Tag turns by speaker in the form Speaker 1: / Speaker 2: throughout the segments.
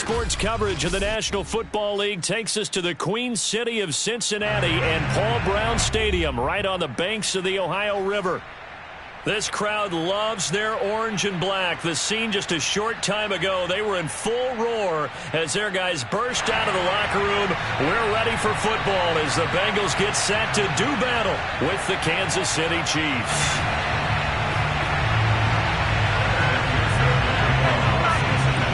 Speaker 1: sports coverage of the National Football League takes us to the Queen City of Cincinnati and Paul Brown Stadium right on the banks of the Ohio River. This crowd loves their orange and black. The scene just a short time ago, they were in full roar as their guys burst out of the locker room. We're ready for football as the Bengals get set to do battle with the Kansas City Chiefs.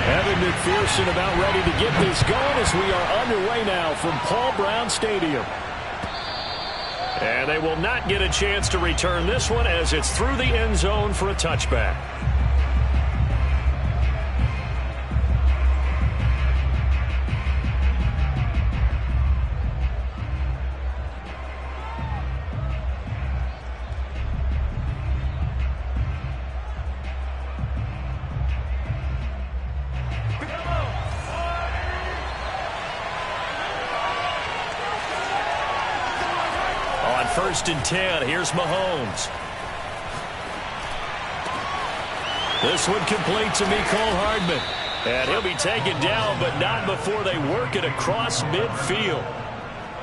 Speaker 1: Evan McPherson about ready to get this going as we are underway now from Paul Brown Stadium. And they will not get a chance to return this one as it's through the end zone for a touchback. First and 10. Here's Mahomes. This one complete to Mecole Hardman. And he'll be taken down, but not before they work it across midfield.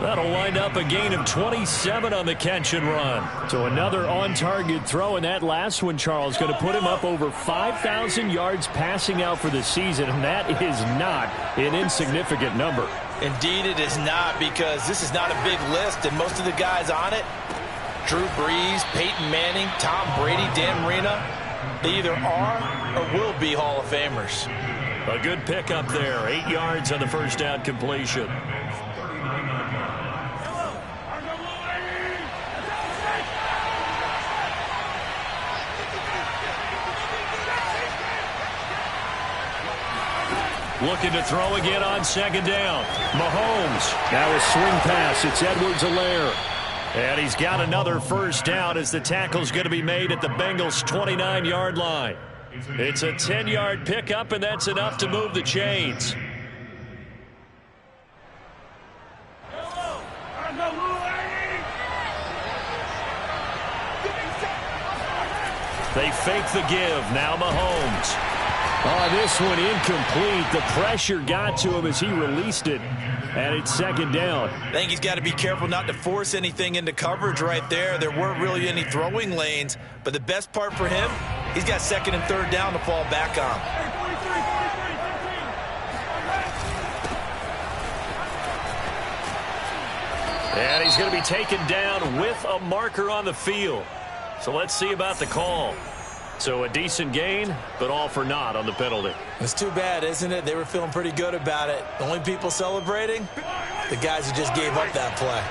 Speaker 1: That'll wind up a gain of 27 on the catch and run. So another on-target throw, and that last one, Charles, going to put him up over 5,000 yards passing out for the season, and that is not an insignificant number.
Speaker 2: Indeed it is not, because this is not a big list, and most of the guys on it, Drew Brees, Peyton Manning, Tom Brady, Dan Marino, they either are or will be Hall of Famers.
Speaker 1: A good pickup there. 8 yards on the first down completion. Looking to throw again on second down. Mahomes. Now a swing pass. It's Edwards-Helaire. And he's got another first down as the tackle's going to be made at the Bengals' 29-yard line. It's a 10-yard pickup, and that's enough to move the chains. They fake the give. Now Mahomes. Oh, this one incomplete. The pressure got to him as he released it. And it's second down.
Speaker 2: I think he's got to be careful not to force anything into coverage right there. There weren't really any throwing lanes. But the best part for him, he's got second and third down to fall back on.
Speaker 1: And he's going to be taken down with a marker on the field. So let's see about the call. So a decent gain, but all for naught on the penalty.
Speaker 2: It's too bad, isn't it? They were feeling pretty good about it. The only people celebrating, the guys who just gave up that play.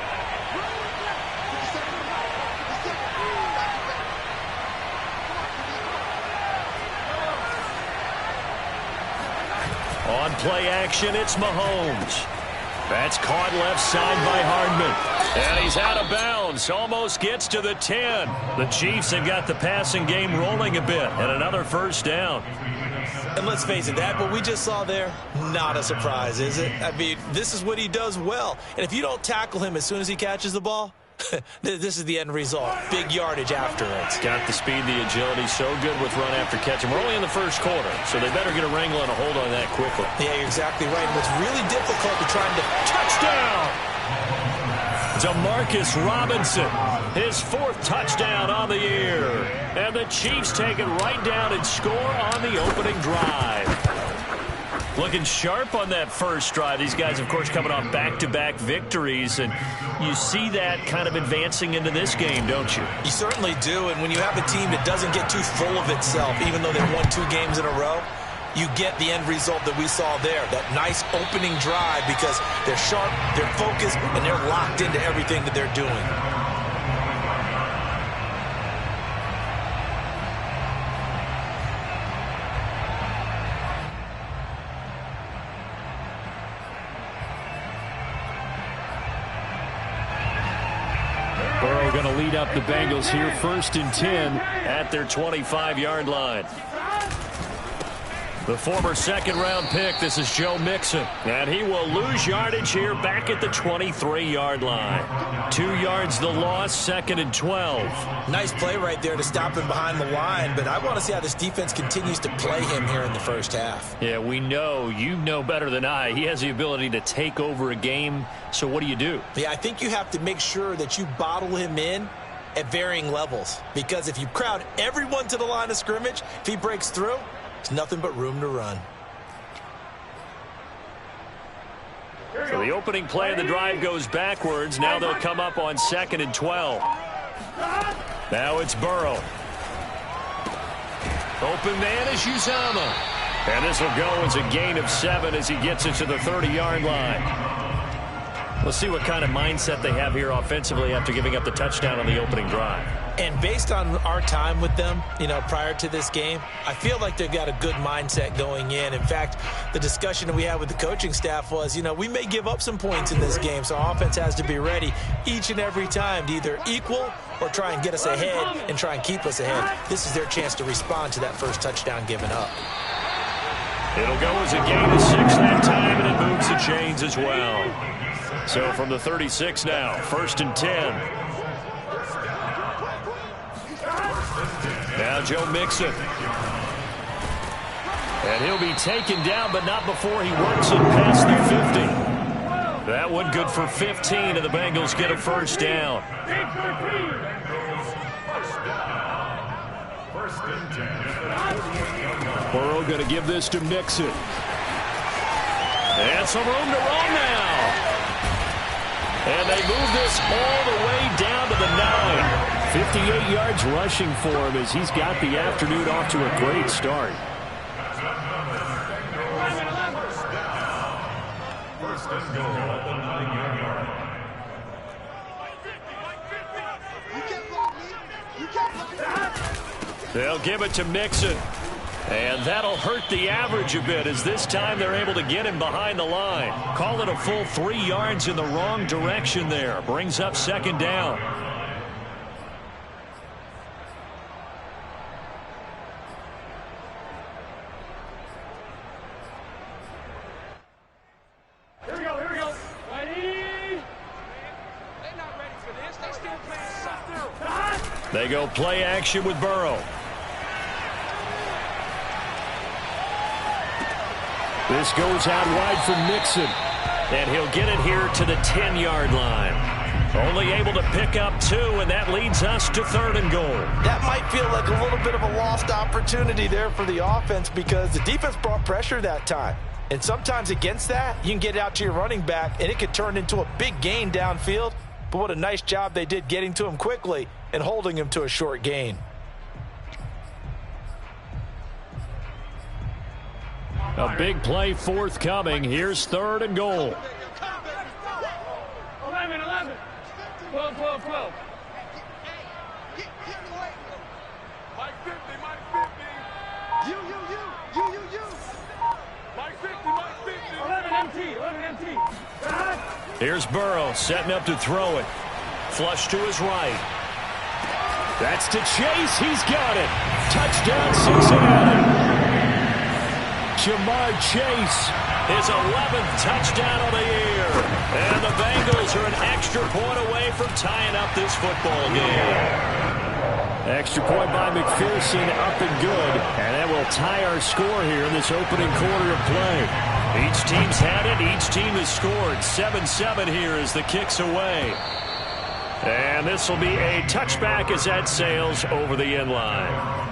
Speaker 1: On play action, it's Mahomes. That's caught left side by Hardman. And he's out of bounds. Almost gets to the 10. The Chiefs have got the passing game rolling a bit. And another first down.
Speaker 2: And let's face it, that what we just saw there, not a surprise, is it? I mean, this is what he does well. And if you don't tackle him as soon as he catches the ball, this is the end result. Big yardage afterwards.
Speaker 1: Got the speed, the agility, so good with run after catch. And we're only in the first quarter, so they better get a wrangle and a hold on that quickly.
Speaker 2: Yeah, you're exactly right. And what's really difficult to try to
Speaker 1: touchdown. Demarcus Robinson, his 4th touchdown on the year. And the Chiefs take it right down and score on the opening drive. Looking sharp on that first drive. These guys, of course, coming off back-to-back victories, and you see that kind of advancing into this game, don't you?
Speaker 2: You certainly do, and when you have a team that doesn't get too full of itself, even though they've won 2 games in a row, you get the end result that we saw there, that nice opening drive, because they're sharp, they're focused, and they're locked into everything that they're doing.
Speaker 1: Burrow going to lead up the Bengals here, 1st and 10 at their 25-yard line. The former second-round pick, this is Joe Mixon. And he will lose yardage here back at the 23-yard line. 2 yards the loss, 2nd and 12.
Speaker 2: Nice play right there to stop him behind the line, but I want to see how this defense continues to play him here in the first half.
Speaker 1: Yeah, we know, you know better than I, he has the ability to take over a game, so what do?
Speaker 2: Yeah, I think you have to make sure that you bottle him in at varying levels, because if you crowd everyone to the line of scrimmage, if he breaks through, there's nothing but room to run.
Speaker 1: So the opening play of the drive goes backwards. Now they'll come up on 2nd and 12. Now it's Burrow. Open man is Uzama. And this will go as a gain of 7 as he gets it to the 30-yard line. We'll see what kind of mindset they have here offensively after giving up the touchdown on the opening drive.
Speaker 2: And based on our time with them, prior to this game, I feel like they've got a good mindset going in. In fact, the discussion that we had with the coaching staff was, we may give up some points in this game, so our offense has to be ready each and every time to either equal or try and get us ahead and try and keep us ahead. This is their chance to respond to that first touchdown given up.
Speaker 1: It'll go as a gain of 6 that time, and it moves the chains as well. So from the 36 now, 1st and 10. Now Joe Mixon. And he'll be taken down, but not before he works it past the 50. That one good for 15, and the Bengals get a first down. Burrow going to give this to Mixon. And some room to roam now. And they move this all the way down to the 9. 58 yards rushing for him as he's got the afternoon off to a great start. They'll give it to Mixon. And that'll hurt the average a bit as this time they're able to get him behind the line. Call it a full 3 yards in the wrong direction there. Brings up 2nd down.
Speaker 3: Here we go. Ready? They're not ready for this. They're still playing something.
Speaker 1: They go play action with Burrow. This goes out wide for Mixon. And he'll get it here to the 10-yard line. Only able to pick up 2, and that leads us to 3rd and goal.
Speaker 2: That might feel like a little bit of a lost opportunity there for the offense because the defense brought pressure that time. And sometimes against that, you can get it out to your running back, and it could turn into a big gain downfield. But what a nice job they did getting to him quickly and holding him to a short gain.
Speaker 1: A big play forthcoming. Here's 3rd and goal.
Speaker 3: 11. 12. Mike 50. You. Mike 50. 11 MT.
Speaker 1: Here's Burrow setting up to throw it. Flush to his right. That's to Chase. He's got it. Touchdown, Cincinnati. Jamar Chase, his 11th touchdown of the year. And the Bengals are an extra point away from tying up this football game. Extra point by McPherson, up and good. And that will tie our score here in this opening quarter of play. Each team's had it. Each team has scored. 7-7 here as the kick's away. And this will be a touchback as that sails over the end line.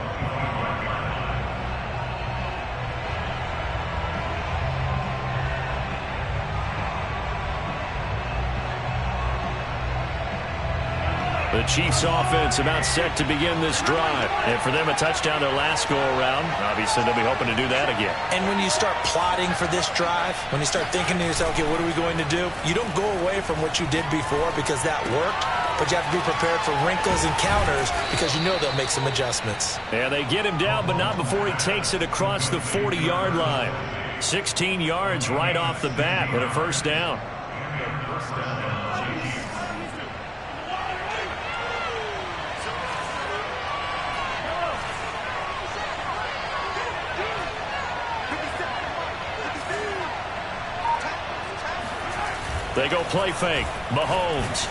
Speaker 1: The Chiefs offense about set to begin this drive. And for them, a touchdown their last go-around. Obviously, they'll be hoping to do that again.
Speaker 2: And when you start plotting for this drive, when you start thinking to yourself, okay, what are we going to do? You don't go away from what you did before because that worked, but you have to be prepared for wrinkles and counters because you know they'll make some adjustments.
Speaker 1: And they get him down, but not before he takes it across the 40-yard line. 16 yards right off the bat and a first down. They go play fake. Mahomes.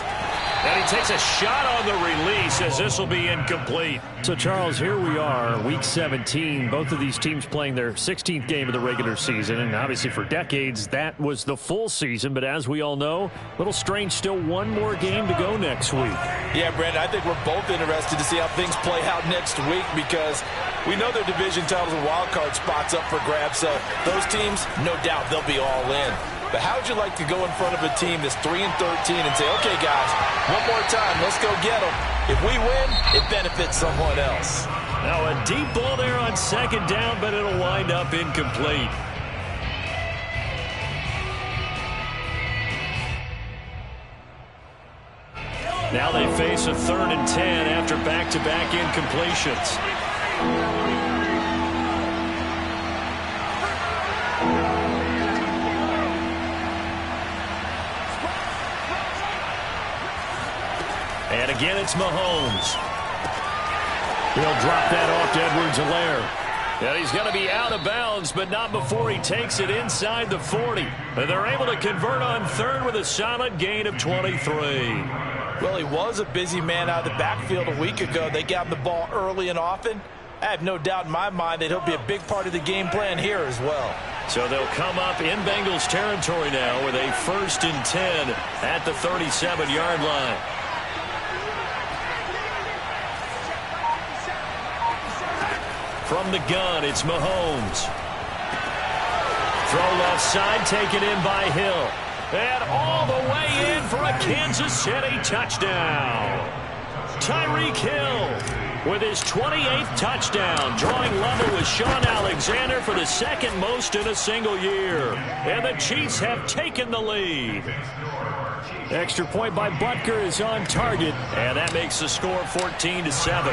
Speaker 1: And he takes a shot on the release as this will be incomplete. So, Charles, here we are, Week 17. Both of these teams playing their 16th game of the regular season. And obviously for decades, that was the full season. But as we all know, a little strange, still one more game to go next week.
Speaker 2: Yeah, Brandon, I think we're both interested to see how things play out next week because we know their division titles and wild card spots up for grabs. So those teams, no doubt, they'll be all in. But how would you like to go in front of a team that's 3-13 and say, okay, guys, one more time, let's go get them. If we win, it benefits someone else.
Speaker 1: Now a deep ball there on second down, but it'll wind up incomplete. Now they face a 3rd and 10 after back-to-back incompletions. And again, it's Mahomes. He'll drop that off to Edwards-Helaire. And he's going to be out of bounds, but not before he takes it inside the 40. And they're able to convert on 3rd with a solid gain of 23.
Speaker 2: Well, he was a busy man out of the backfield a week ago. They got him the ball early and often. I have no doubt in my mind that he'll be a big part of the game plan here as well.
Speaker 1: So they'll come up in Bengals territory now with a 1st and 10 at the 37-yard line. From the gun, it's Mahomes. Throw left side, taken in by Hill. And all the way in for a Kansas City touchdown. Tyreek Hill with his 28th touchdown, drawing level with Sean Alexander for the 2nd most in a single year. And the Chiefs have taken the lead. Extra point by Butker is on target, and that makes the score 14-7.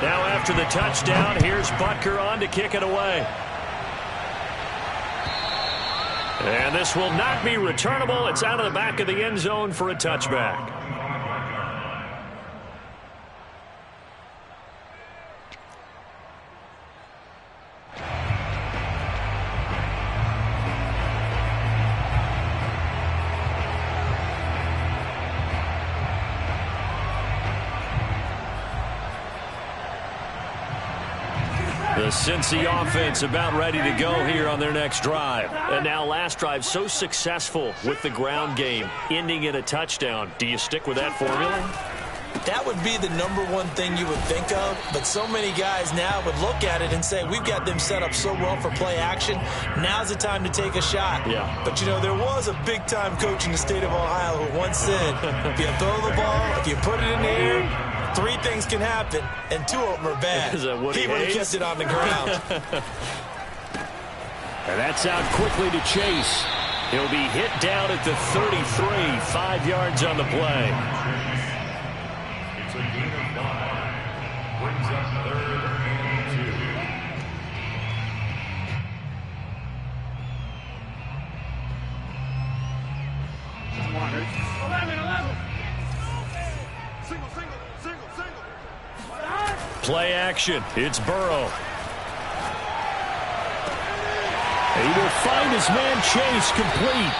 Speaker 1: Now after the touchdown, here's Butker on to kick it away. And this will not be returnable. It's out of the back of the end zone for a touchback. The Cincy offense about ready to go here on their next drive. And now last drive so successful with the ground game, ending in a touchdown. Do you stick with that formula?
Speaker 2: That would be the #1 thing you would think of, but so many guys now would look at it and say, we've got them set up so well for play action, now's the time to take a shot.
Speaker 1: Yeah.
Speaker 2: But, you know, there was a big-time coach in the state of Ohio who once said, if you throw the ball, if you put it in the air, 3 things can happen, and 2 of them are bad.
Speaker 1: He would
Speaker 2: have kept it on the ground.
Speaker 1: And that's out quickly to Chase. He'll be hit down at the 33, 5 yards on the play.
Speaker 4: It's a gain of 5. Brings up 3rd and 2.
Speaker 3: Come on, 11. Single.
Speaker 1: Play action. It's Burrow. He will find his man Chase complete.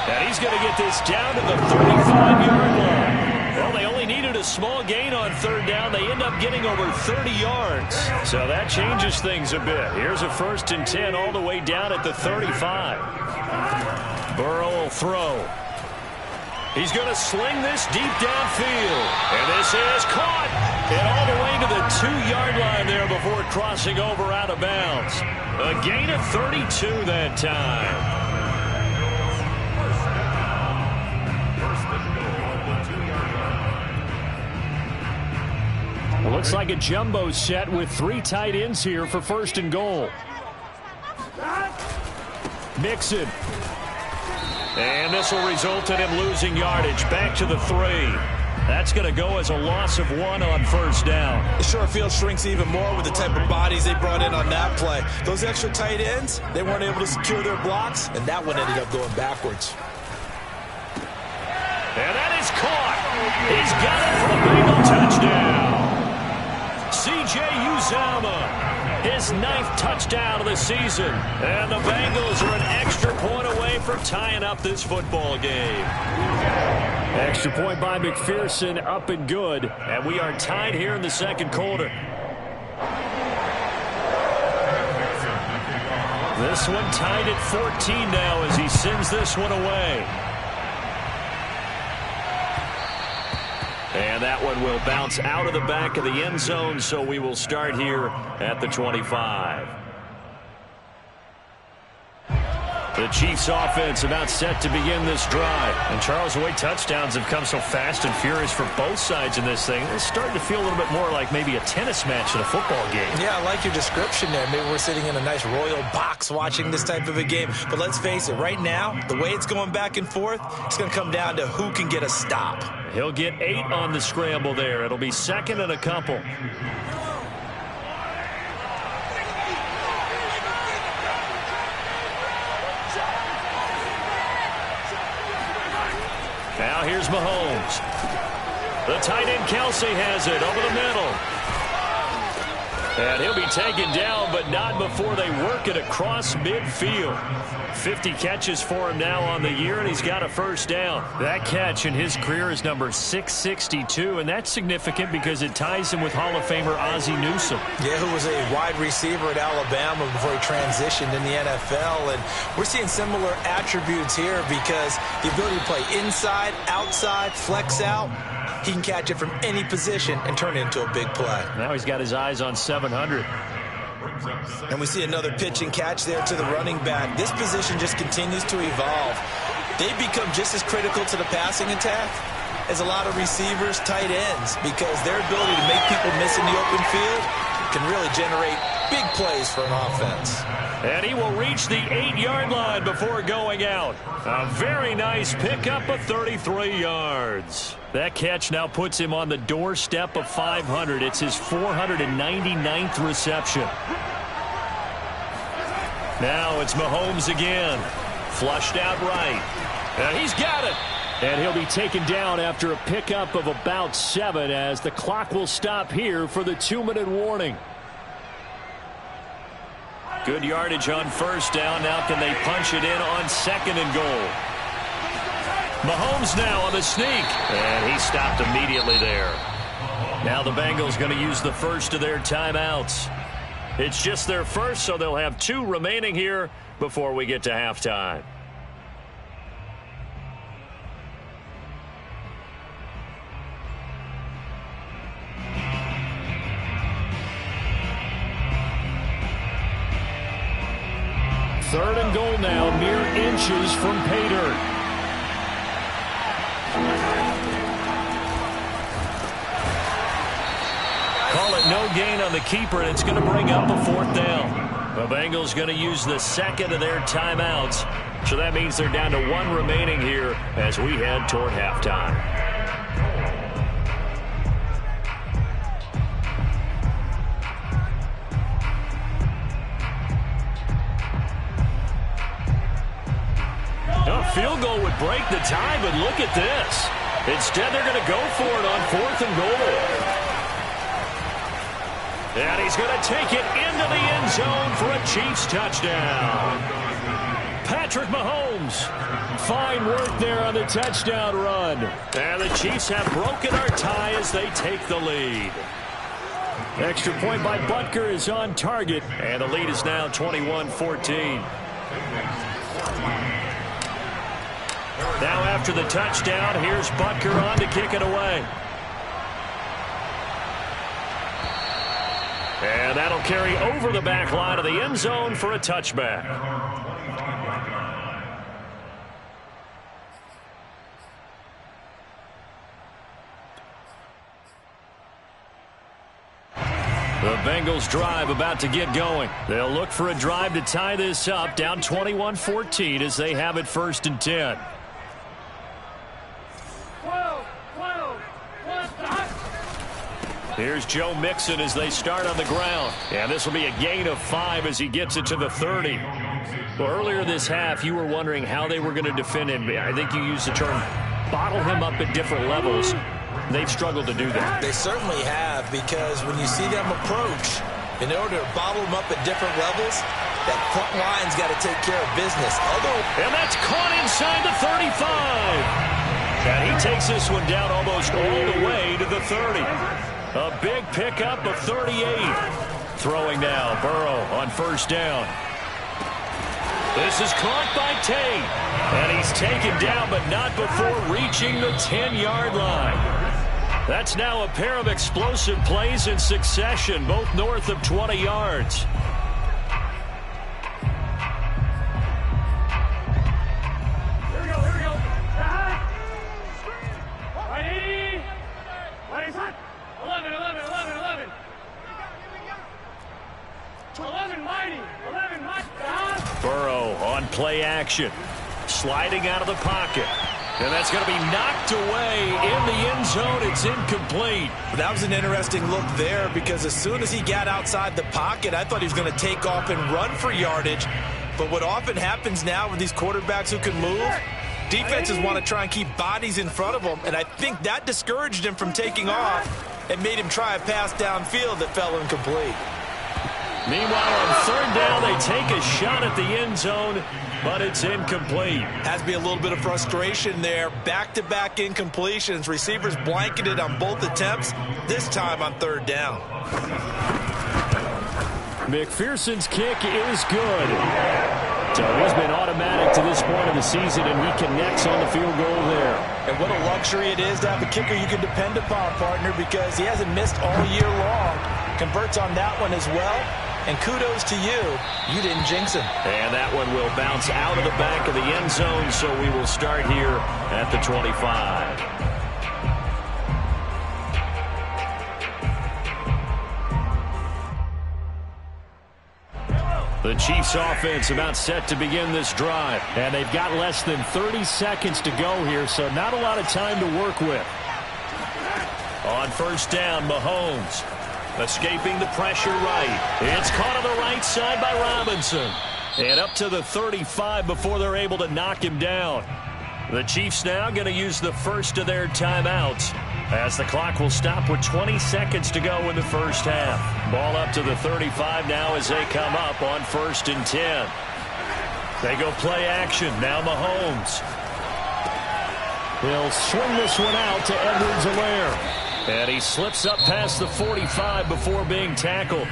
Speaker 1: And he's going to get this down to the 35-yard line. Well, they only needed a small gain on 3rd down. They end up getting over 30 yards. So that changes things a bit. Here's a 1st and 10 all the way down at the 35. Burrow will throw. He's going to sling this deep downfield. And this is caught. And all the way to the 2-yard line there before crossing over out of bounds. A gain of 32 that time. Well, looks like a jumbo set with 3 tight ends here for 1st and goal. Mixon. And this will result in him losing yardage. Back to the 3. That's going to go as a loss of 1 on 1st down.
Speaker 2: The short field shrinks even more with the type of bodies they brought in on that play. Those extra tight ends, they weren't able to secure their blocks, and that one ended up going backwards.
Speaker 1: And that is caught. He's got it for a Bengal touchdown. C.J. Uzomah. His 9th touchdown of the season. And the Bengals are an extra point away from tying up this football game. Extra point by McPherson, up and good. And we are tied here in the second quarter. This one tied at 14 now as he sends this one away. And that one will bounce out of the back of the end zone, so we will start here at the 25. The Chiefs offense about set to begin this drive. And Charles, the way touchdowns have come so fast and furious for both sides in this thing, it's starting to feel a little bit more like maybe a tennis match in a football game.
Speaker 2: Yeah, I like your description there. Maybe we're sitting in a nice royal box watching this type of a game. But let's face it, right now, the way it's going back and forth, it's going to come down to who can get a stop.
Speaker 1: He'll get 8 on the scramble there. It'll be second and a couple. Now here's Mahomes. The tight end Kelsey has it over the middle. And he'll be taken down, but not before they work it across midfield. 50 catches for him now on the year, and he's got a first down. That catch in his career is number 662, and that's significant because it ties him with Hall of Famer Ozzie Newsome.
Speaker 2: Yeah, who was a wide receiver at Alabama before he transitioned in the NFL. And we're seeing similar attributes here because the ability to play inside, outside, flex out, he can catch it from any position and turn it into a big play.
Speaker 1: Now he's got his eyes on 700.
Speaker 2: And we see another pitch and catch there to the running back. This position just continues to evolve. They become just as critical to the passing attack as a lot of receivers, tight ends, because their ability to make people miss in the open field can really generate big plays for an offense.
Speaker 1: And he will reach the 8-yard line before going out. A very nice pickup of 33 yards. That catch now puts him on the doorstep of 500. It's his 499th reception. Now it's Mahomes again. Flushed out right. And he's got it. And he'll be taken down after a pickup of about 7 as the clock will stop here for the 2-minute warning. Good yardage on first down. Now can they punch it in on second and goal? Mahomes now on the sneak. And he stopped immediately there. Now the Bengals going to use the first of their timeouts. It's just their first, so they'll have 2 remaining here before we get to halftime. Third and goal now, mere inches from pay dirt. Call it no gain on the keeper, and it's going to bring up a 4th down. The Bengals going to use the second of their timeouts, so that means they're down to 1 remaining here as we head toward halftime. A field goal would break the tie, but look at this. Instead, they're going to go for it on 4th and goal. And he's going to take it into the end zone for a Chiefs touchdown. Patrick Mahomes. Fine work there on the touchdown run. And the Chiefs have broken our tie as they take the lead. Extra point by Butker is on target, and the lead is now 21-14. Now after the touchdown, here's Butker on to kick it away. And that'll carry over the back line of the end zone for a touchback. The Bengals drive about to get going. They'll look for a drive to tie this up, down 21-14 as they have it 1st and 10. Here's Joe Mixon as they start on the ground. And this will be a gain of 5 as he gets it to the 30. Well, earlier this half, you were wondering how they were going to defend him. I think you used the term bottle him up at different levels. They've struggled to do that.
Speaker 2: They certainly have, because when you see them approach, In order to bottle them up at different levels, that front line's got to take care of business.
Speaker 1: And that's caught inside the 35. And he takes this one down almost all the way to the 30. A big pickup of 38. Throwing now, Burrow on first down. This is caught by Tate. And he's taken down, but not before reaching the 10-yard line. That's now a pair of explosive plays in succession, both north of 20 yards.
Speaker 3: Here we go. Ready? Ready, set. 11. 11, mighty. 11, mighty.
Speaker 1: Burrow on play action. Sliding out of the pocket. And that's going to be knocked away in the end zone. It's incomplete.
Speaker 2: That was an interesting look there because as soon as he got outside the pocket, I thought he was going to take off and run for yardage. But what often happens now with these quarterbacks who can move, defenses want to try and keep bodies in front of them. And I think that discouraged him from taking off and made him try a pass downfield that fell incomplete.
Speaker 1: Meanwhile, on third down, they take a shot at the end zone, but it's incomplete.
Speaker 2: Has to be a little bit of frustration there. Back-to-back incompletions. Receivers blanketed on both attempts, this time on third down.
Speaker 1: McPherson's kick is good. So he's been automatic to this point of the season, and he connects on the field goal there.
Speaker 2: And what a luxury it is to have a kicker you can depend upon, partner, because he hasn't missed all year long. Converts on that one as well. And kudos to you. You didn't jinx him.
Speaker 1: And that one will bounce out of the back of the end zone, so we will start here at the 25. The Chiefs offense about set to begin this drive. And they've got less than 30 seconds to go here, so not a lot of time to work with. On first down, Mahomes. Escaping the pressure right. It's caught on the right side by Robinson. And up to the 35 before they're able to knock him down. The Chiefs now going to use the first of their timeouts as the clock will stop with 20 seconds to go in the first half. Ball up to the 35 now as they come up on 1st and 10. They go play action. Now Mahomes. He'll swing this one out to Edwards-Helaire. And he slips up past the 45 before being tackled.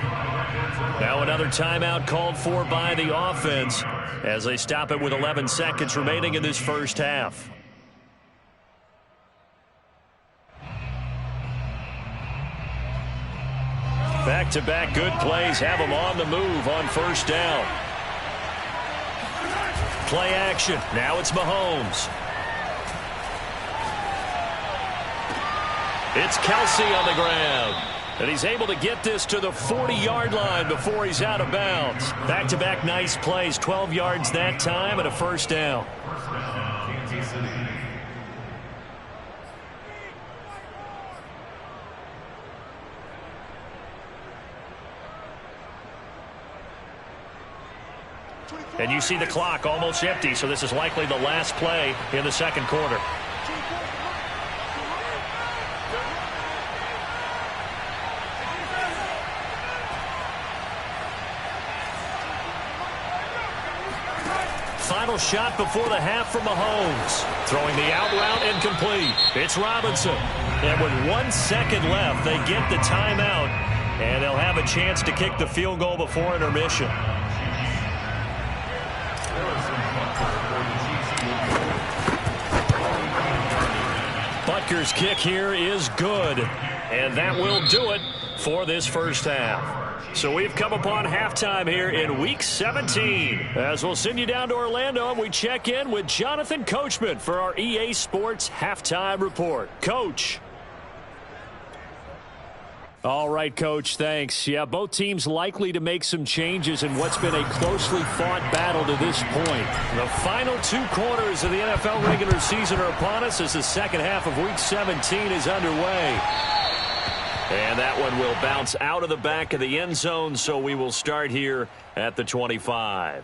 Speaker 1: Now another timeout called for by the offense as they stop it with 11 seconds remaining in this first half. Back-to-back good plays have them on the move on first down. Play action. Now it's Mahomes. It's Kelsey on the ground. And he's able to get this to the 40-yard line before he's out of bounds. Back-to-back nice plays. 12 yards that time and a first down.
Speaker 4: Kansas City.
Speaker 1: And you see the clock almost empty, so this is likely the last play in the second quarter. Final shot before the half from Mahomes. Throwing the out route incomplete. It's Robinson. And with 1 second left, they get the timeout. And they'll have a chance to kick the field goal before intermission. Butker's kick here is good. And that will do it for this first half. So we've come upon halftime here in Week 17. As we'll send you down to Orlando, and we check in with Jonathan Coachman for our EA Sports Halftime Report. Coach. All right, Coach, thanks. Yeah, both teams likely to make some changes in what's been a closely fought battle to this point. The final 2 quarters of the NFL regular season are upon us as the second half of Week 17 is underway. And that one will bounce out of the back of the end zone, so we will start here at the 25.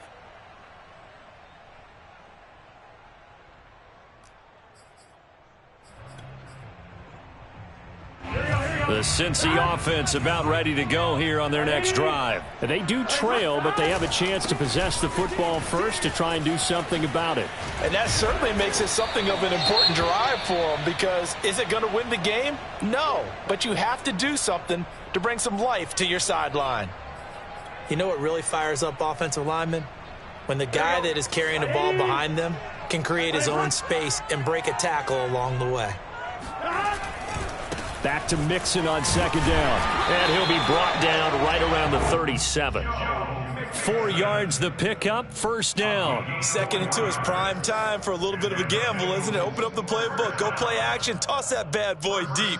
Speaker 1: The Cincy offense about ready to go here on their next drive.
Speaker 5: They do trail, but they have a chance to possess the football first to try and do something about it.
Speaker 2: And that certainly makes it something of an important drive for them, because is it going to win the game? No, but you have to do something to bring some life to your sideline. You know what really fires up offensive linemen? When the guy that is carrying the ball behind them can create his own space and break a tackle along the way.
Speaker 5: Back to Mixon on second down.
Speaker 1: And he'll be brought down right around the 37. 4 yards the pickup, first down.
Speaker 2: 2nd and 2 is prime time for a little bit of a gamble, isn't it? Open up the playbook, go play action, toss that bad boy deep.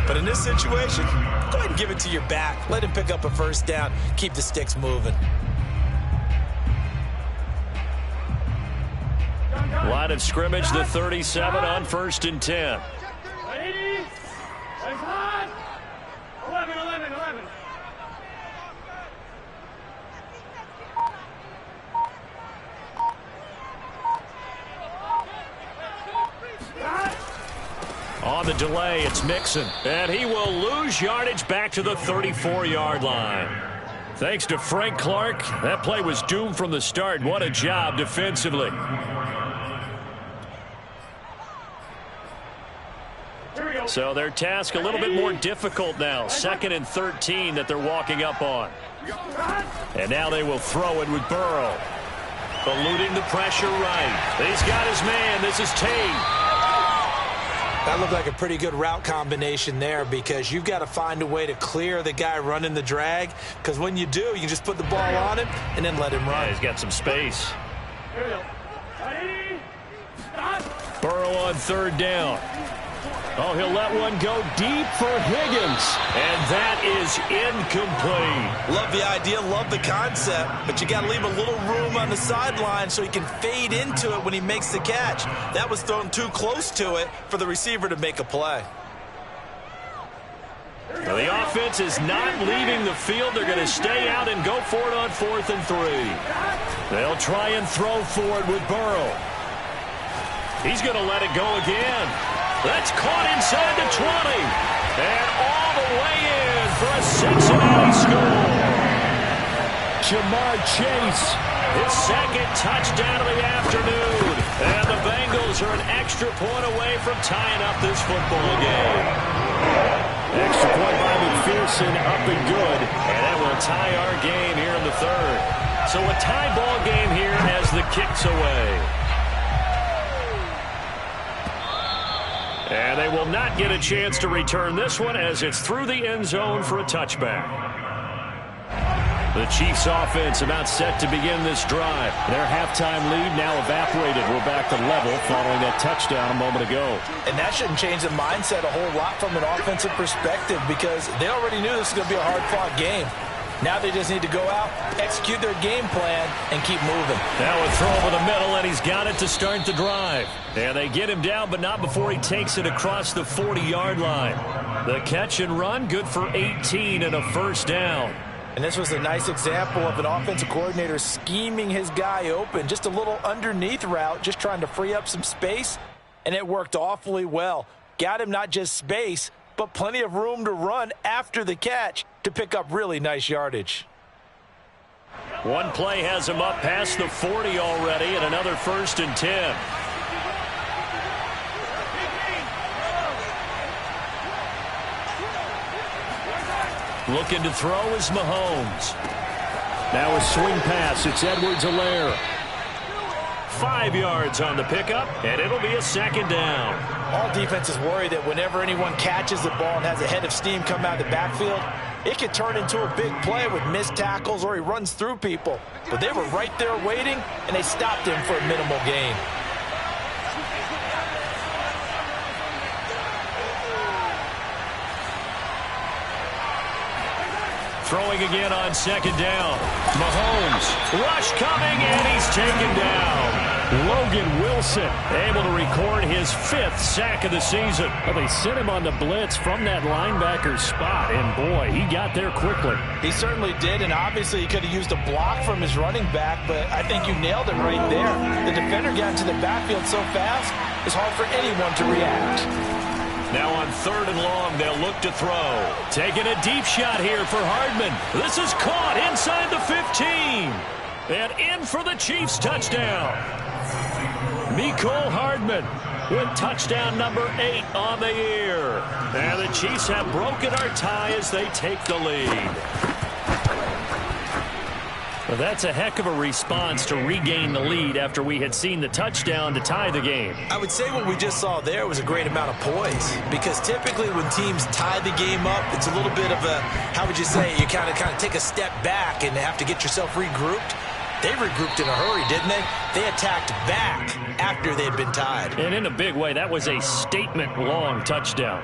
Speaker 2: But in this situation, go ahead and give it to your back. Let him pick up a first down. Keep the sticks moving.
Speaker 1: Line of scrimmage, the 37 on 1st and 10.
Speaker 3: 11.
Speaker 1: On the delay, it's Mixon. And he will lose yardage back to the 34-yard line. Thanks to Frank Clark, that play was doomed from the start. What a job defensively. So their task a little bit more difficult now. 2nd and 13 that they're walking up on. And now they will throw it with Burrow. Eluding the pressure right. He's got his man. This is Tate.
Speaker 2: That looked like a pretty good route combination there, because you've got to find a way to clear the guy running the drag, because when you do, you can just put the ball on him and then let him run.
Speaker 1: Yeah, he's got some space. Burrow on 3rd down. Oh, he'll let one go deep for Higgins. And that is incomplete.
Speaker 2: Love the idea, love the concept, but you got to leave a little room on the sideline so he can fade into it when he makes the catch. That was thrown too close to it for the receiver to make a play.
Speaker 1: Well, the offense is not leaving the field. They're going to stay out and go for it on 4th and 3. They'll try and throw for it with Burrow. He's going to let it go again. That's caught inside the 20. And all the way in for a Cincinnati score.
Speaker 5: Jamar Chase.
Speaker 1: His 2nd touchdown of the afternoon. And the Bengals are an extra point away from tying up this football game.
Speaker 5: Extra point by McPherson, up and good.
Speaker 1: And that will tie our game here in the 3rd. So a tie ball game here as the kick's away. And they will not get a chance to return this one as it's through the end zone for a touchback. The Chiefs offense about set to begin this drive.
Speaker 5: Their halftime lead now evaporated. We're back to level following that touchdown a moment ago.
Speaker 2: And that shouldn't change the mindset a whole lot from an offensive perspective, because they already knew this was going to be a hard-fought game. Now they just need to go out, execute their game plan, and keep moving.
Speaker 1: Now a throw over the middle, and he's got it to start the drive. And they get him down, but not before he takes it across the 40-yard line. The catch and run, good for 18 and a first down.
Speaker 2: And this was a nice example of an offensive coordinator scheming his guy open. Just a little underneath route, just trying to free up some space, and it worked awfully well. Got him not just space, but plenty of room to run after the catch to pick up really nice yardage.
Speaker 1: One play has him up past the 40 already, and another 1st and 10. Looking to throw is Mahomes.
Speaker 5: Now a swing pass. It's Edwards-Helaire.
Speaker 1: 5 yards on the pickup, and it'll be a 2nd down.
Speaker 2: All defenses worry that whenever anyone catches the ball and has a head of steam come out of the backfield, it could turn into a big play with missed tackles or he runs through people. But they were right there waiting, and they stopped him for a minimal gain.
Speaker 1: Throwing again on 2nd down. Mahomes, rush coming, and he's taken down.
Speaker 5: Logan Wilson
Speaker 1: able to record his 5th sack of the season.
Speaker 5: Well, they sent him on the blitz from that linebacker spot, and boy, he got there quickly.
Speaker 2: He certainly did, and obviously he could have used a block from his running back, but I think you nailed it right there. The defender got into the backfield so fast, it's hard for anyone to react.
Speaker 1: Now on 3rd and long, they'll look to throw. Taking a deep shot here for Hardman. This is caught inside the 15. And in for the Chiefs touchdown. Mecole Hardman with touchdown number 8 on the year. And the Chiefs have broken our tie as they take the lead. Well, that's a heck of a response to regain the lead after we had seen the touchdown to tie the game.
Speaker 2: I would say what we just saw there was a great amount of poise, because typically when teams tie the game up, it's a little bit of a, how would you say, you kind of take a step back and have to get yourself regrouped. They regrouped in a hurry, didn't they? They attacked back after they had been tied.
Speaker 1: And in a big way, that was a statement-long touchdown.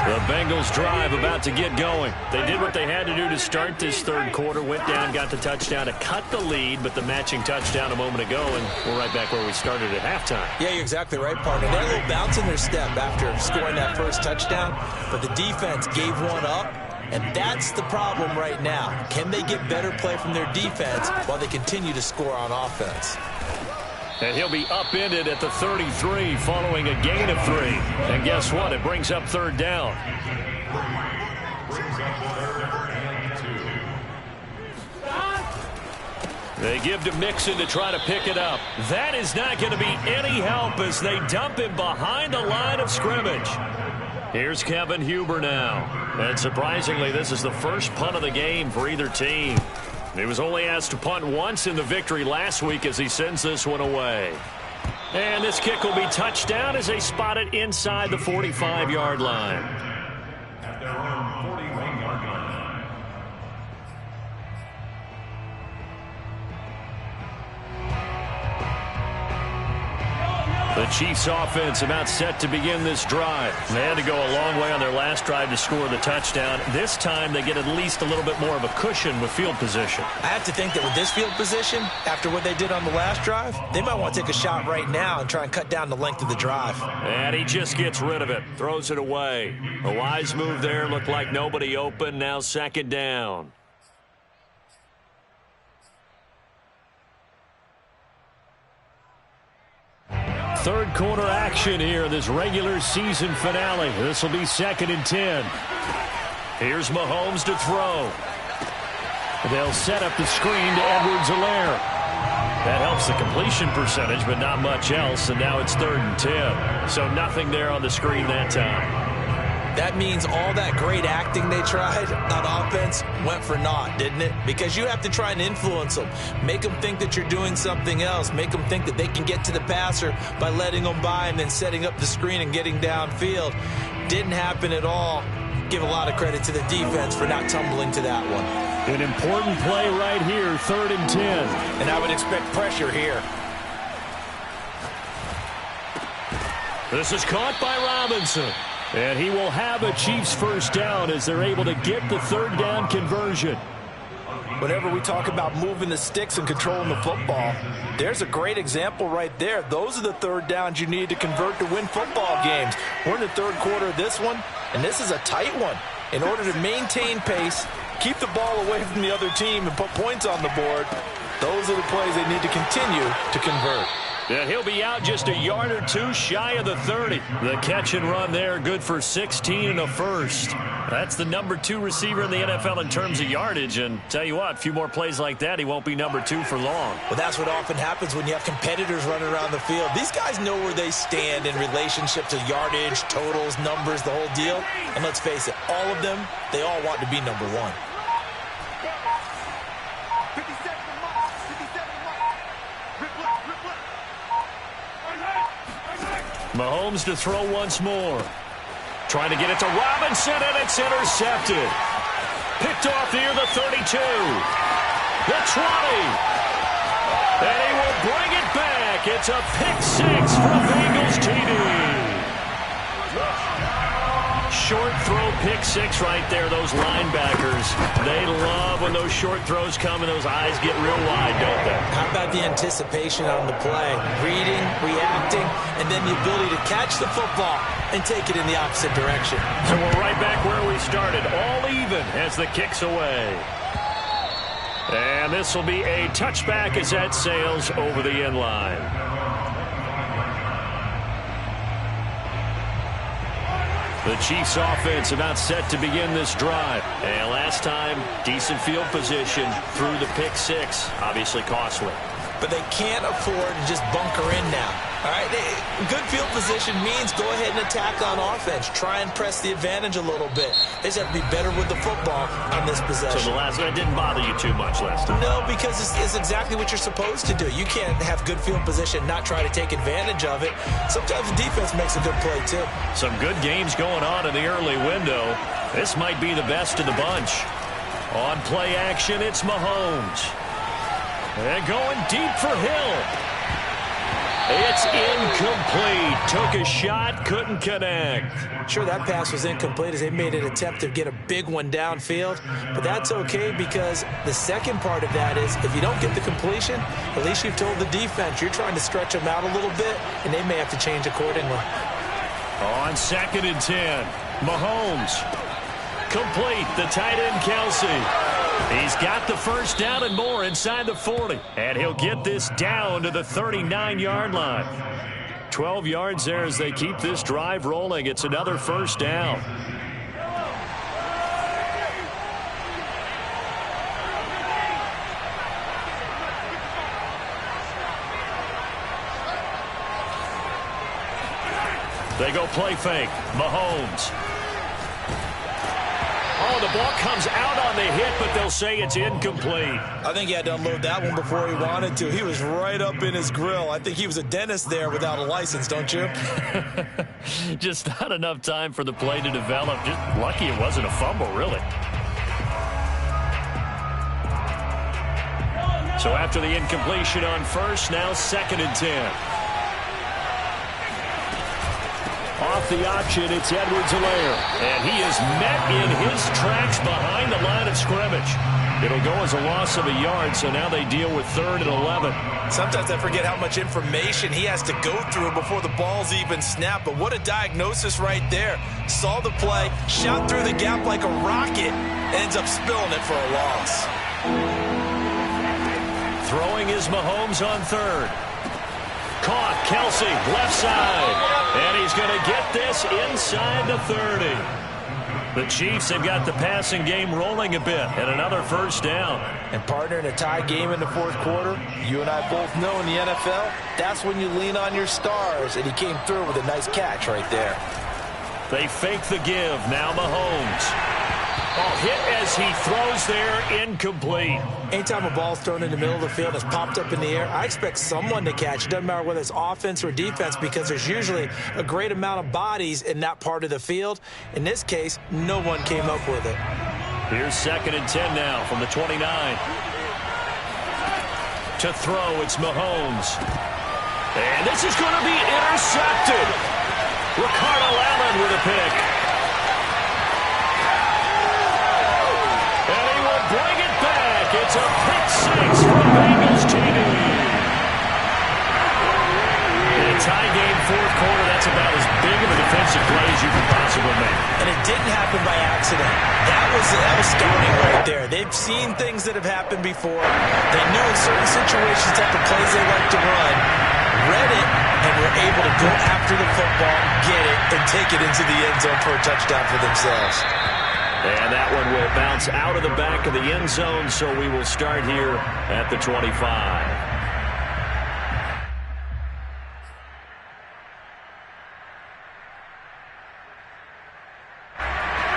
Speaker 1: The Bengals drive about to get going. They did what they had to do to start this 3rd quarter. Went down, got the touchdown to cut the lead, but the matching touchdown a moment ago, and we're right back where we started at halftime.
Speaker 2: Yeah, you're exactly right, partner. They had a little bounce in their step after scoring that first touchdown, but the defense gave one up, and that's the problem right now. Can they get better play from their defense while they continue to score on offense?
Speaker 1: And he'll be upended at the 33 following a gain of 3. And guess what? It brings up 3rd down. They give to Mixon to try to pick it up. That is not going to be any help as they dump him behind the line of scrimmage. Here's Kevin Huber now. And surprisingly, this is the first punt of the game for either team. He was only asked to punt once in the victory last week as he sends this one away. And this kick will be touched down as they spot it inside the 45-yard line.
Speaker 4: At their own 41-yard line.
Speaker 1: The Chiefs offense about set to begin this drive. They had to go a long way on their last drive to score the touchdown. This time they get at least a little bit more of a cushion with field position.
Speaker 2: I have to think that with this field position, after what they did on the last drive, they might want to take a shot right now and try and cut down the length of the drive.
Speaker 1: And he just gets rid of it, throws it away. A wise move there, looked like nobody open, now 2nd down. Third quarter action here, this regular season finale. This will be 2nd and 10. Here's Mahomes to throw. They'll set up the screen to Edwards-Helaire. That helps the completion percentage, but not much else, and now it's 3rd and 10. So nothing there on the screen that time.
Speaker 2: That means all that great acting they tried on offense went for naught, didn't it? Because you have to try and influence them. Make them think that you're doing something else. Make them think that they can get to the passer by letting them by and then setting up the screen and getting downfield. Didn't happen at all. Give a lot of credit to the defense for not tumbling to that one.
Speaker 1: An important play right here, 3rd and 10.
Speaker 2: And I would expect pressure here.
Speaker 1: This is caught by Robinson. And he will have a Chiefs first down as they're able to get the 3rd down conversion.
Speaker 2: Whenever we talk about moving the sticks and controlling the football, there's a great example right there. Those are the 3rd downs you need to convert to win football games. We're in the 3rd quarter of this one, and this is a tight one. In order to maintain pace, keep the ball away from the other team, and put points on the board, those are the plays they need to continue to convert.
Speaker 1: And he'll be out just a yard or two shy of the 30. The catch and run there, good for 16 and a first. That's the number 2 receiver in the NFL in terms of yardage. And tell you what, a few more plays like that, he won't be number 2 for long.
Speaker 2: Well, that's what often happens when you have competitors running around the field. These guys know where they stand in relationship to yardage, totals, numbers, the whole deal. And let's face it, all of them, they all want to be number 1.
Speaker 1: Mahomes to throw once more. Trying to get it to Robinson, and it's intercepted. Picked off near the 32. The 20. And he will bring it back. It's a pick-6 for Bengals TD. Short throw pick-6 right there. Those linebackers, they love when those short throws come and those eyes get real wide, don't they?
Speaker 2: How about the anticipation on the play? Reading, reacting, and then the ability to catch the football and take it in the opposite direction.
Speaker 1: So we're right back where we started, all even as the kick's away. And this will be a touchback as that sails over the end line. The Chiefs offense about set to begin this drive. And last time, decent field position through the pick six. Obviously costly.
Speaker 2: But they can't afford to just bunker in now. All right, good field position means go ahead and attack on offense. Try and press the advantage a little bit. They just have to be better with the football on this possession.
Speaker 1: So the last one didn't bother you too much last time?
Speaker 2: No, because it's exactly what you're supposed to do. You can't have good field position, not try to take advantage of it. Sometimes the defense makes a good play, too.
Speaker 1: Some good games going on in the early window. This might be the best of the bunch. On play action, it's Mahomes. And going deep for Hill. It's incomplete. Took a shot, couldn't connect.
Speaker 2: Sure, that pass was incomplete as they made an attempt to get a big one downfield. But that's okay because the second part of that is if you don't get the completion, at least you've told the defense you're trying to stretch them out a little bit, and they may have to change accordingly.
Speaker 1: On 2nd and 10, Mahomes. Complete, the tight end Kelsey. He's got the first down and more inside the 40. And he'll get this down to the 39-yard line. 12 yards there as they keep this drive rolling. It's another first down. They go play fake. Mahomes. Oh, the ball comes out on the hit, but they'll say it's incomplete.
Speaker 2: I think he had to unload that one before he wanted to. He was right up in his grill. I think he was a dentist there without a license, don't you?
Speaker 1: Just not enough time for the play to develop. Just lucky it wasn't a fumble, really. So after the incompletion on first, now 2nd and 10. Off the option, it's Edwards-Helaire. And he is met in his tracks behind the line of scrimmage. It'll go as a loss of a yard, so now they deal with 3rd and 11.
Speaker 2: Sometimes I forget how much information he has to go through before the ball's even snapped. But what a diagnosis right there. Saw the play, shot through the gap like a rocket, ends up spilling it for a loss.
Speaker 1: Throwing is Mahomes on 3rd. Caught, Kelsey, left side. And he's going to get this inside the 30. The Chiefs have got the passing game rolling a bit, and another first down.
Speaker 2: And partner, in a tie game in the 4th quarter, you and I both know in the NFL, that's when you lean on your stars, and he came through with a nice catch right there.
Speaker 1: They fake the give. Now Mahomes. Oh, hit as he throws there, incomplete.
Speaker 2: Anytime a ball's thrown in the middle of the field and it's popped up in the air, I expect someone to catch. It doesn't matter whether it's offense or defense because there's usually a great amount of bodies in that part of the field. In this case, no one came up with it.
Speaker 1: Here's 2nd and 10 now from the 29. To throw, it's Mahomes. And this is going to be intercepted. Ricardo Allen with a pick. Bring it back. It's a pick six from Bengals TV. In a tie game, 4th quarter, that's about as big of a defensive play as you could possibly make.
Speaker 2: And it didn't happen by accident. That was scouting right there. They've seen things that have happened before. They knew in certain situations that the plays they like to run, read it, and were able to go after the football, get it, and take it into the end zone for a touchdown for themselves.
Speaker 1: And that one will bounce out of the back of the end zone, so we will start here at the 25.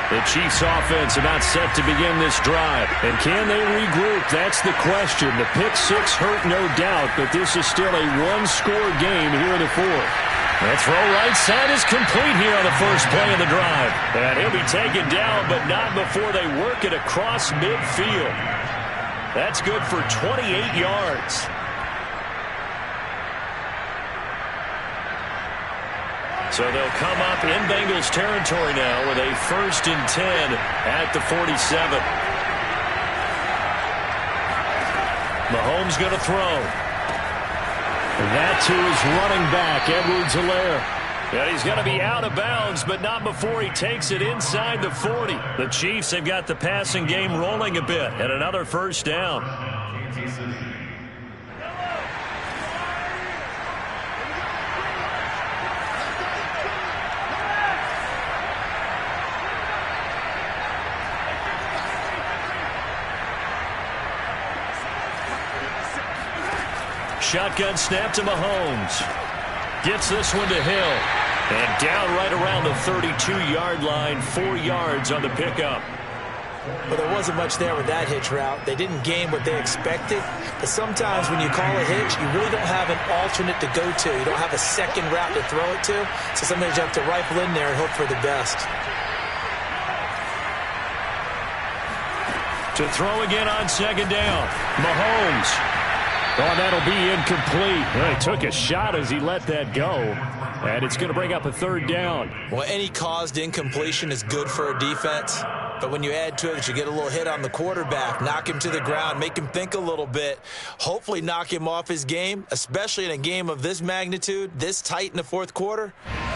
Speaker 1: The Chiefs offense about set to begin this drive. And can they regroup? That's the question. The pick six hurt, no doubt, but this is still a one-score game here in the 4th. The throw right side is complete here on the first play of the drive. And he'll be taken down, but not before they work it across midfield. That's good for 28 yards. So they'll come up in Bengals territory now with a 1st and 10 at the 47. Mahomes going to throw. That to his running back, Edwards-Helaire. And he's going to be out of bounds, but not before he takes it inside the 40. The Chiefs have got the passing game rolling a bit, and another first down. Shotgun snap to Mahomes. Gets this one to Hill. And down right around the 32-yard line, 4 yards on the pickup.
Speaker 2: Well, there wasn't much there with that hitch route. They didn't gain what they expected. But sometimes when you call a hitch, you really don't have an alternate to go to. You don't have a second route to throw it to. So sometimes you have to rifle in there and hope for the best.
Speaker 1: To throw again on second down. Mahomes. Oh, that'll be incomplete. Well, he took a shot as he let that go. And it's going to bring up a third down.
Speaker 2: Well, any caused incompletion is good for a defense. But when you add to it that you get a little hit on the quarterback, knock him to the ground, make him think a little bit, hopefully knock him off his game, especially in a game of this magnitude, this tight in the fourth quarter,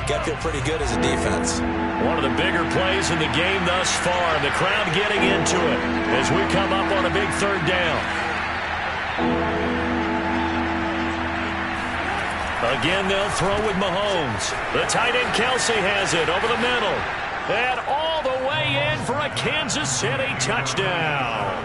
Speaker 2: got to feel pretty good as a defense.
Speaker 1: One of the bigger plays in the game thus far. The crowd getting into it as we come up on a big third down. Again, they'll throw with Mahomes. The tight end Kelsey has it over the middle. And all the way in for a Kansas City touchdown.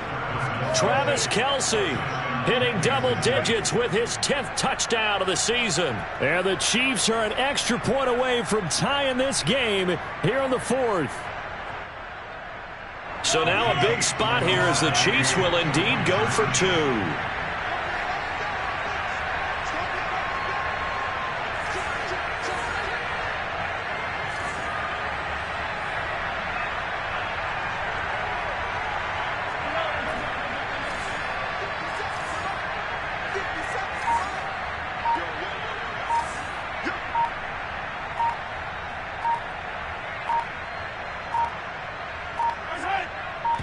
Speaker 1: Travis Kelsey hitting double digits with his 10th touchdown of the season. And the Chiefs are an extra point away from tying this game here in the fourth. So now a big spot here as the Chiefs will indeed go for 2.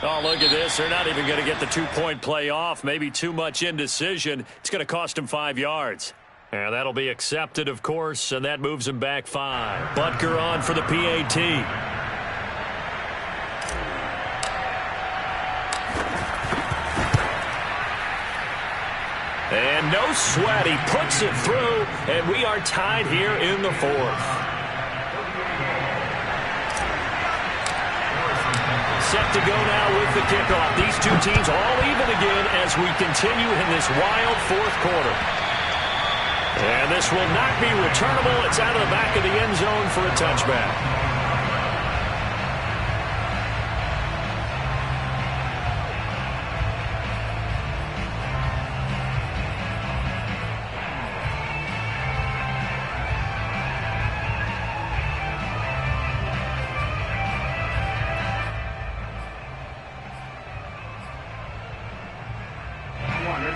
Speaker 1: Oh, look at this. They're not even going to get the two-point play off. Maybe too much indecision. It's going to cost them 5 yards. And that'll be accepted, of course, and that moves them back 5. Butker on for the PAT. And no sweat. He puts it through, and we are tied here in the fourth. Set to go now with the kickoff. These two teams all even again as we continue in this wild fourth quarter. And this will not be returnable. It's out of the back of the end zone for a touchback.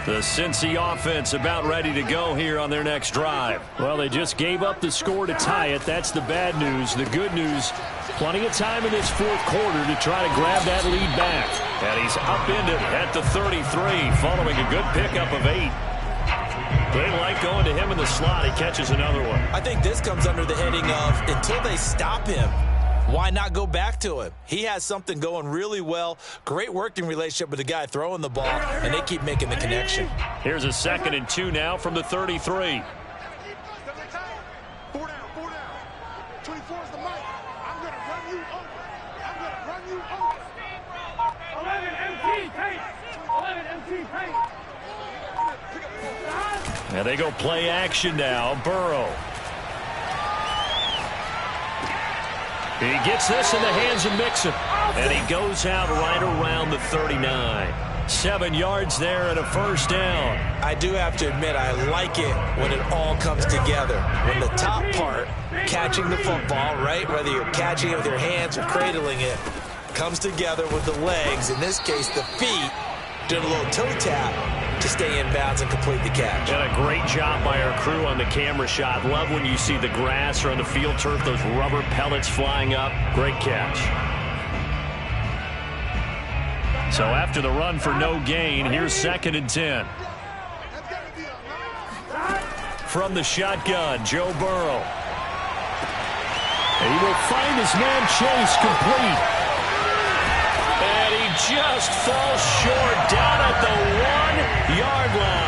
Speaker 1: The Cincy offense about ready to go here on their next drive. Well, they just gave up the score to tie it. That's the bad news. The good news, plenty of time in this fourth quarter to try to grab that lead back. And he's upended at the 33 following a good pickup of 8. They like going to him in the slot. He catches another one.
Speaker 2: I think this comes under the heading of until they stop him, why not go back to him? He has something going really well. Great working relationship with the guy throwing the ball, and they keep making the connection.
Speaker 1: Here's a 2nd and 2 now from the 33.
Speaker 3: 4 down, 4 down. 24 is the mic. I'm going to run you over. 11 MT paint. 11 MT paint.
Speaker 1: And they go play action now. Burrow. He gets this in the hands of Mixon, and he goes out right around the 39. 7 yards there and a first down.
Speaker 2: I do have to admit, I like it when it all comes together. When the top part, catching the football, right, whether you're catching it with your hands or cradling it, comes together with the legs, in this case the feet, doing a little toe tap to stay in bounds and complete the catch.
Speaker 1: And a great job by our crew on the camera shot. Love when you see the grass or on the field turf, those rubber pellets flying up. Great catch. So after the run for no gain, here's 2nd and 10. from the shotgun. Joe Burrow. And he will find his man Chase complete. And he just falls short down at the 1-yard line.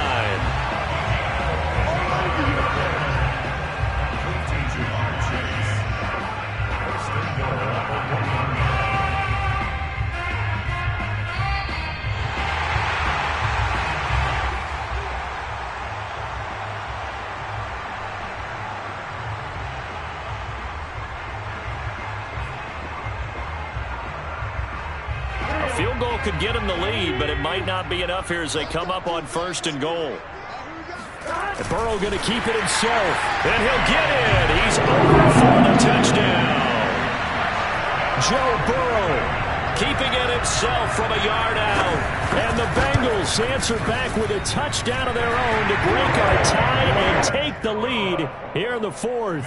Speaker 1: Field goal could get him the lead, but it might not be enough here as they come up on 1st and goal. And Burrow going to keep it himself, and he'll get it. He's over for the touchdown. Joe Burrow keeping it himself from a yard out. And the Bengals answer back with a touchdown of their own to break our tie and take the lead here in the 4th.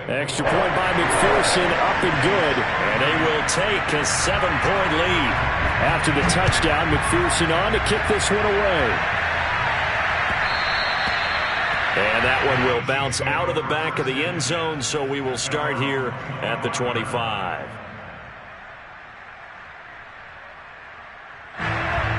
Speaker 1: Extra point by McPherson, up and good. And they will take a 7-point lead. After the touchdown, McPherson on to kick this one away. And that one will bounce out of the back of the end zone, so we will start here at the 25.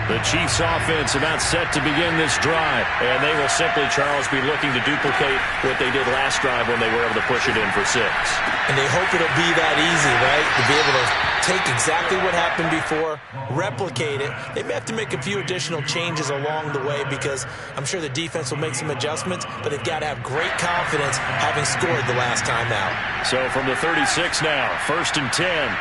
Speaker 1: The Chiefs offense about set to begin this drive. And they will simply, Charles, be looking to duplicate what they did last drive when they were able to push it in for 6.
Speaker 2: And they hope it'll be that easy, right? To be able to take exactly what happened before, replicate it. They may have to make a few additional changes along the way because I'm sure the defense will make some adjustments, but they've got to have great confidence having scored the last time out.
Speaker 1: So from the 36 now, 1st and 10.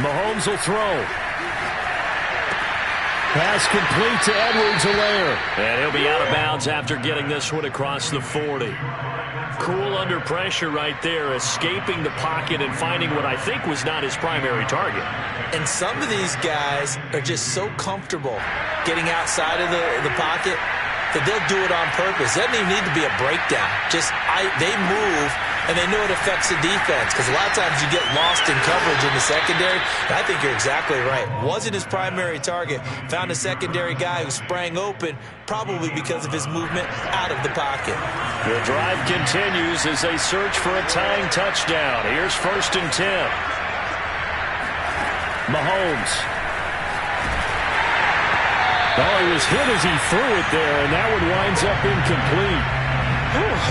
Speaker 1: Mahomes will throw. Pass complete to Edwards-Helaire. And he'll be out of bounds after getting this one across the 40. Cool under pressure right there, escaping the pocket and finding what I think was not his primary target.
Speaker 2: And some of these guys are just so comfortable getting outside of the pocket that they'll do it on purpose. It doesn't even need to be a breakdown. They move, and they know it affects the defense because a lot of times you get lost in coverage in the secondary. And I think you're exactly right. Wasn't his primary target. Found a secondary guy who sprang open, probably because of his movement out of the pocket.
Speaker 1: The drive continues as they search for a tying touchdown. Here's 1st and 10. Mahomes. Oh, he was hit as he threw it there, and that one winds up incomplete.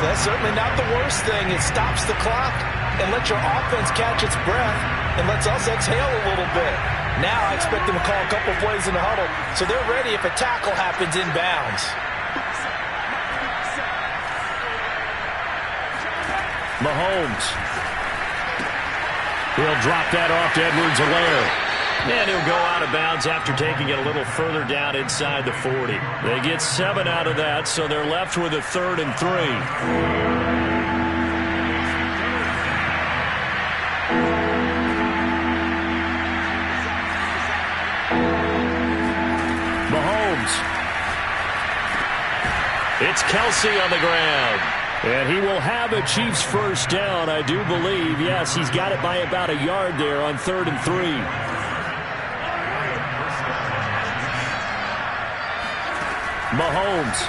Speaker 2: That's certainly not the worst thing. It stops the clock and lets your offense catch its breath and lets us exhale a little bit. Now I expect them to call a couple plays in the huddle so they're ready if a tackle happens inbounds.
Speaker 1: Mahomes. He'll drop that off to Edwards-Helaire. And he'll go out of bounds after taking it a little further down inside the 40. They get 7 out of that, so they're left with a 3rd and 3. Mahomes. It's Kelsey on the ground. And he will have a Chiefs first down, I do believe. Yes, he's got it by about a yard there on 3rd and 3. Mahomes.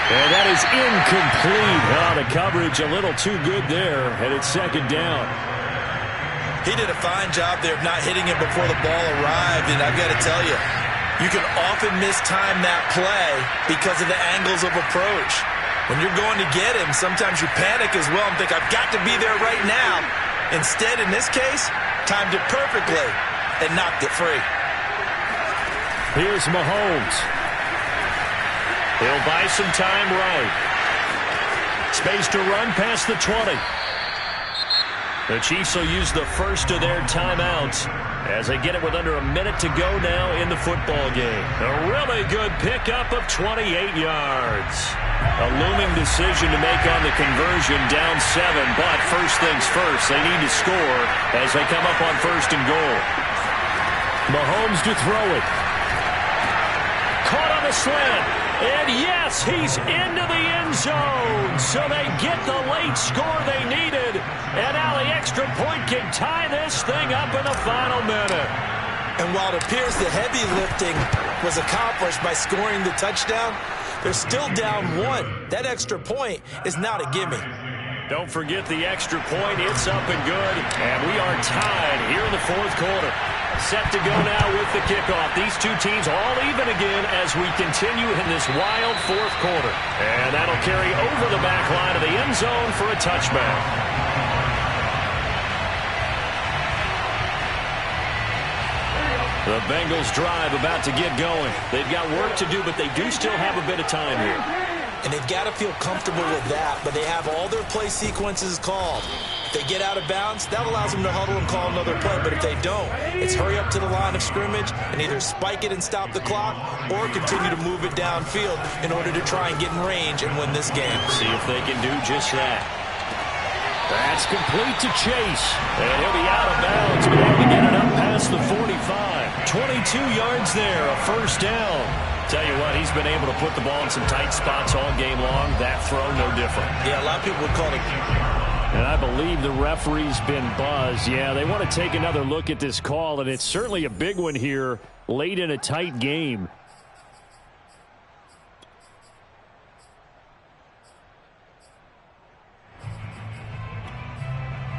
Speaker 1: And that is incomplete. Oh, the coverage a little too good there, and it's 2nd down.
Speaker 2: He did a fine job there of not hitting him before the ball arrived, and I've got to tell you, you can often mistime that play because of the angles of approach. When you're going to get him, sometimes you panic as well and think, I've got to be there right now. Instead, in this case, timed it perfectly and knocked it free.
Speaker 1: Here's Mahomes. He'll buy some time right. Space to run past the 20. The Chiefs will use the first of their timeouts as they get it with under a minute to go now in the football game. A really good pickup of 28 yards. A looming decision to make on the conversion, down 7, but first things first, they need to score as they come up on 1st and goal. Mahomes to throw it. Caught on the slant. And yes, he's into the end zone. So they get the late score they needed. And now the extra point can tie this thing up in the final minute.
Speaker 2: And while it appears the heavy lifting was accomplished by scoring the touchdown, they're still down 1. That extra point is not a gimme.
Speaker 1: Don't forget the extra point. It's up and good. And we are tied here in the fourth quarter. Set to go now with the kickoff. These two teams all even again as we continue in this wild fourth quarter. And that'll carry over the back line of the end zone for a touchback. The Bengals drive about to get going. They've got work to do, but they do still have a bit of time here.
Speaker 2: And they've got to feel comfortable with that, but they have all their play sequences called. If they get out of bounds, that allows them to huddle and call another play. But if they don't, it's hurry up to the line of scrimmage and either spike it and stop the clock or continue to move it downfield in order to try and get in range and win this game.
Speaker 1: See if they can do just that. That's complete to Chase. And he'll be out of bounds, but able to get it up past the 45. 22 yards there, a first down. Tell you what, he's been able to put the ball in some tight spots all game long. That throw, no different.
Speaker 2: Yeah, a lot of people would call it.
Speaker 5: And I believe the referee's been buzzed. Yeah, they want to take another look at this call, and it's certainly a big one here late in a tight game.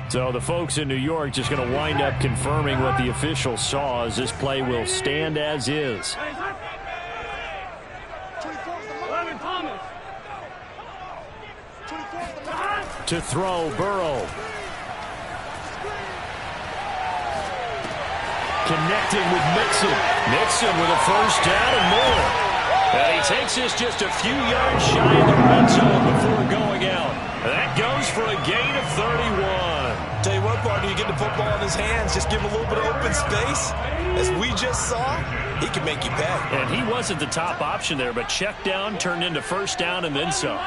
Speaker 5: So the folks in New York just going to wind up confirming what the official saw as this play will stand as is. To throw, Burrow. Connecting with Mixon.
Speaker 1: Mixon with a first down and more. And he takes this just a few yards shy of the red zone before going out. That goes for a gain of 31.
Speaker 2: Tell you what, partner, you get the football in his hands, just give him a little bit of open space. As we just saw, he can make you pay.
Speaker 1: And he wasn't the top option there, but check down turned into first down and then some.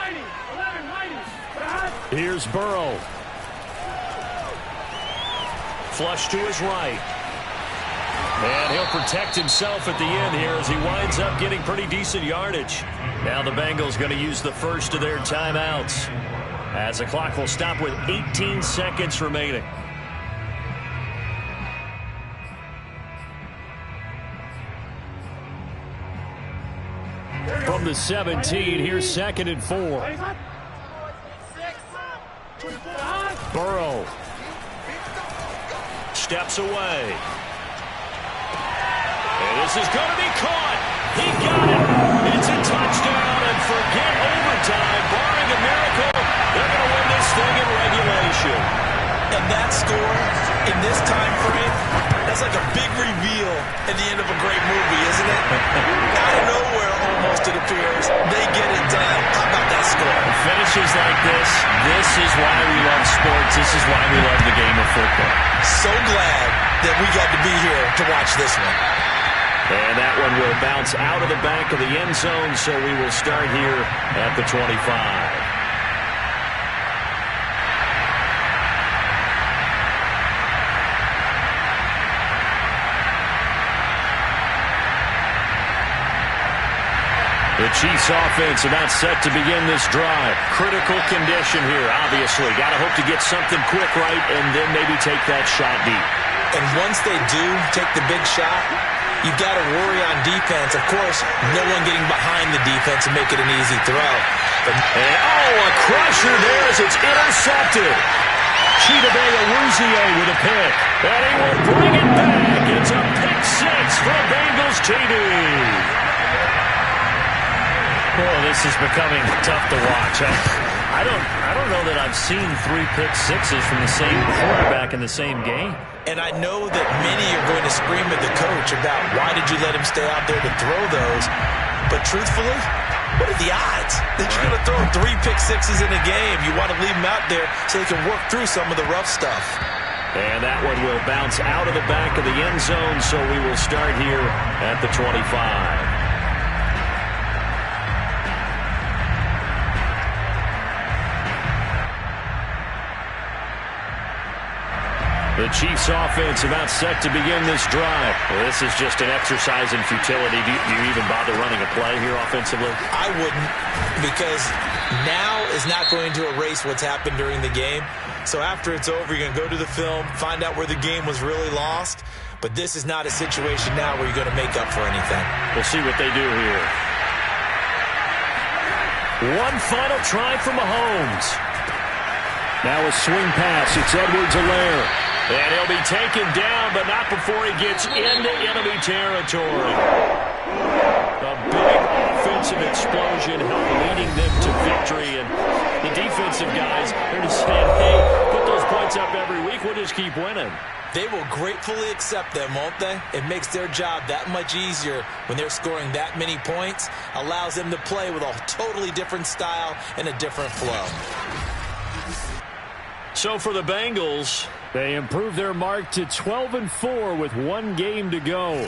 Speaker 5: Here's Burrow.
Speaker 1: Flush to his right. And he'll protect himself at the end here as he winds up getting pretty decent yardage. Now the Bengals going to use the first of their timeouts, as the clock will stop with 18 seconds remaining.
Speaker 5: From the 17, here's 2nd and 4. Burrow
Speaker 1: steps away. And this is going to be caught. He got it. It's a touchdown, and forget overtime. Barring a miracle, they're going to win this thing in regulation.
Speaker 2: And that score in this time frame, that's like a big reveal at the end of a great movie, isn't it? Out of nowhere, almost, it appears, they get it done. How about that score?
Speaker 1: Finishes like this is why we love sports. This is why we love the game of football.
Speaker 2: So glad that we got to be here to watch this one.
Speaker 1: And that one will bounce out of the back of the end zone, so we will start here at the 25. The Chiefs offense about set to begin this drive. Critical condition here, obviously. Got to hope to get something quick right and then maybe take that shot deep.
Speaker 2: And once they do take the big shot, you've got to worry on defense. Of course, no one getting behind the defense and make it an easy throw.
Speaker 1: And, a crusher there as it's intercepted. Chidobe with a pick. And he will bring it back. It's a pick six for Bengals TD. Boy, this is becoming tough to watch. I don't know that I've seen 3 pick sixes from the same quarterback in the same game.
Speaker 2: And I know that many are going to scream at the coach about why did you let him stay out there to throw those. But truthfully, what are the odds that you're going to throw 3 pick sixes in a game? You want to leave them out there so they can work through some of the rough stuff.
Speaker 1: And that one will bounce out of the back of the end zone, so we will start here at the 25. The Chiefs offense about set to begin this drive. Well, this is just an exercise in futility. Do you even bother running a play here offensively?
Speaker 2: I wouldn't, because now is not going to erase what's happened during the game. So after it's over, you're going to go to the film, find out where the game was really lost. But this is not a situation now where you're going to make up for anything.
Speaker 1: We'll see what they do here. One final try for Mahomes.
Speaker 5: Now a swing pass. It's Edwards-Helaire.
Speaker 1: And he'll be taken down, but not before he gets into enemy territory. A big offensive explosion leading them to victory. And the defensive guys, they're just saying, hey, put those points up every week. We'll just keep winning.
Speaker 2: They will gratefully accept them, won't they? It makes their job that much easier when they're scoring that many points. Allows them to play with a totally different style and a different flow.
Speaker 1: So for the Bengals,
Speaker 5: they improve their mark to 12-4 with one game to go.